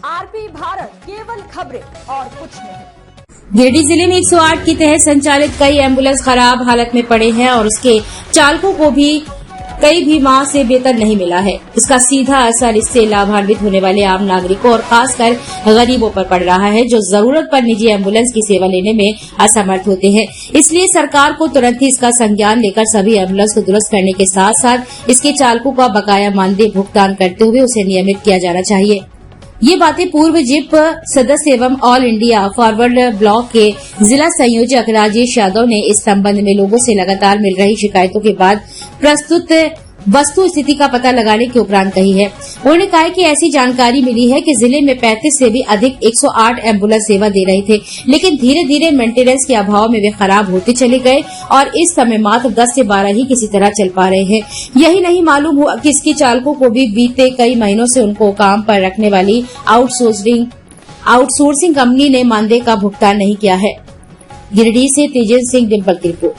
RP Bharat, केवल खबरें और कुछ नहीं। गिरिडीह जिले में 108 के तहत संचालित कई एम्बुलेंस खराब हालत में पड़े हैं और उसके चालकों को भी कई भी माह से वेतन नहीं मिला है। इसका सीधा असर इससे लाभान्वित होने वाले आम नागरिकों और खासकर गरीबों पर पड़ रहा है, जो जरूरत पर निजी एम्बुलेंस की सेवा लेने में असमर्थ होते हैं। इसलिए सरकार को तुरंत ही इसका संज्ञान लेकर सभी एम्बुलेंस को दुरुस्त करने के साथ साथ इसके चालकों का बकाया मानदेय भुगतान करते हुए उसे नियमित किया जाना चाहिए। ये बातें पूर्व जिप सदस्य एवं ऑल इंडिया फॉरवर्ड ब्लॉक के जिला संयोजक राजेश यादव ने इस संबंध में लोगों से लगातार मिल रही शिकायतों के बाद प्रस्तुत वस्तु स्थिति का पता लगाने के उपरांत कही है। उन्होंने कहा कि ऐसी जानकारी मिली है कि जिले में 35 से भी अधिक 108 एम्बुलेंस सेवा दे रहे थे, लेकिन धीरे धीरे मेंटेनेंस के अभाव में वे खराब होते चले गए और इस समय मात्र 10 से 12 ही किसी तरह चल पा रहे हैं। यही नहीं मालूम हुआ कि इसके चालकों को भी बीते कई महीनों से उनको काम पर रखने वाली आउटसोर्सिंग कंपनी ने मानदेय का भुगतान नहीं किया है। गिरिडीह से तेजेंद्र सिंह डिम्पल की रिपोर्ट।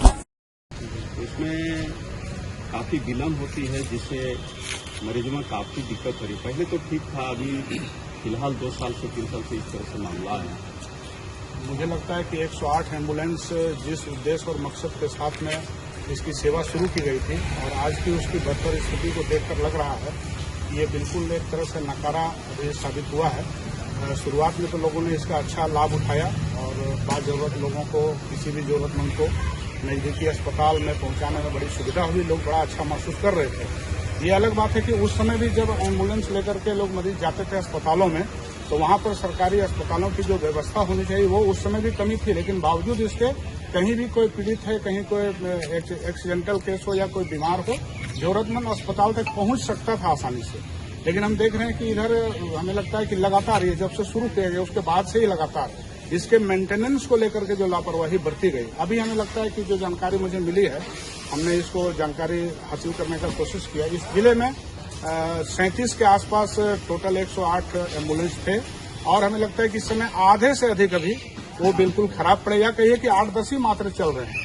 काफी विलम्ब होती है, जिससे मरीजों में काफी दिक्कत हो रही है। पहले तो ठीक था, अभी फिलहाल 2 साल से 3 साल से इस तरह से मामला है। मुझे लगता है कि 108 एम्बुलेंस जिस उद्देश्य और मकसद के साथ में इसकी सेवा शुरू की गई थी और आज की उसकी बदतर स्थिति को देखकर लग रहा है कि ये बिल्कुल एक तरह से नकारा साबित हुआ है। शुरुआत में तो लोगों ने इसका अच्छा लाभ उठाया और बाद जरूरत लोगों को, किसी भी जरूरतमंद को नजदीकी अस्पताल में पहुंचाने में बड़ी सुविधा हुई, लोग बड़ा अच्छा महसूस कर रहे थे। ये अलग बात है कि उस समय भी जब एम्बुलेंस लेकर के लोग मरीज जाते थे अस्पतालों में, तो वहां पर सरकारी अस्पतालों की जो व्यवस्था होनी चाहिए वो उस समय भी कमी थी, लेकिन बावजूद इसके कहीं भी कोई पीड़ित है, कहीं कोई एक्सीडेंटल केस हो या कोई बीमार हो, जरूरतमंद अस्पताल तक पहुंच सकता था आसानी से। लेकिन हम देख रहे हैं कि इधर हमें लगता है कि लगातार ये जब से शुरू किया गया उसके बाद से ही लगातार इसके मेंटेनेंस को लेकर के जो लापरवाही बरती गई। अभी हमें लगता है कि जो जानकारी मुझे मिली है, हमने इसको जानकारी हासिल करने का कोशिश किया। इस जिले में 37 के आसपास टोटल 108 एम्बुलेंस थे और हमें लगता है कि इस समय आधे से अधिक अभी वो बिल्कुल खराब पड़े, या कहिए कि 8-10 ही मात्र चल रहे हैं।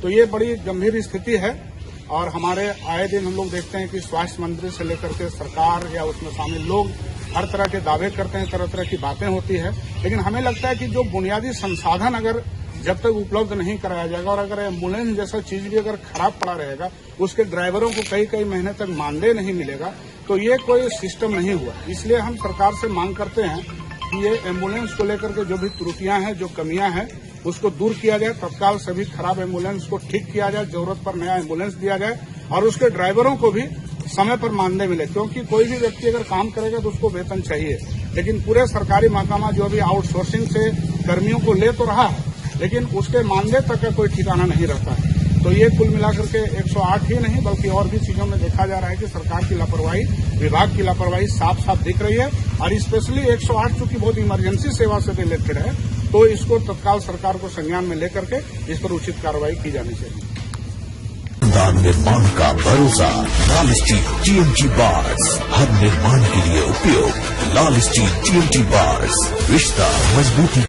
तो ये बड़ी गंभीर स्थिति है और हमारे आए दिन हम लोग देखते हैं कि स्वास्थ्य मंत्री से लेकर के सरकार या उसमें शामिल लोग हर तरह के दावे करते हैं, तरह तरह की बातें होती है, लेकिन हमें लगता है कि जो बुनियादी संसाधन अगर जब तक उपलब्ध नहीं कराया जाएगा और अगर एम्बुलेंस जैसा चीज भी अगर खराब पड़ा रहेगा, उसके ड्राइवरों को कई कई महीने तक मानदेय नहीं मिलेगा, तो ये कोई सिस्टम नहीं हुआ। इसलिए हम सरकार से मांग करते हैं कि ये एम्बुलेंस को लेकर के जो भी त्रुटियां हैं, जो कमियां हैं, उसको दूर किया जाए। तत्काल सभी खराब एम्बुलेंस को ठीक किया जाए, जरूरत पर नया एम्बुलेंस दिया जाए और उसके ड्राइवरों को भी समय पर मानदेय मिले, क्योंकि कोई भी व्यक्ति अगर काम करेगा तो उसको वेतन चाहिए। लेकिन पूरे सरकारी महकमा जो भी आउटसोर्सिंग से कर्मियों को ले तो रहा है, लेकिन उसके मानदेय तक का कोई ठिकाना नहीं रहता है। तो ये कुल मिलाकर के 108 ही नहीं बल्कि और भी चीजों में देखा जा रहा है कि सरकार की लापरवाही, विभाग की लापरवाही साफ साफ दिख रही है। और स्पेशली 108 चूंकि बहुत इमरजेंसी सेवा से रिलेटेड है, तो इसको तत्काल सरकार को संज्ञान में लेकर के इस पर उचित कार्रवाई की जानी चाहिए। निर्माण का भरोसा लाल स्टील TMT बार्स, हर निर्माण के लिए उपयोग लाल स्टील TMT बार्स, रिश्ता मजबूती।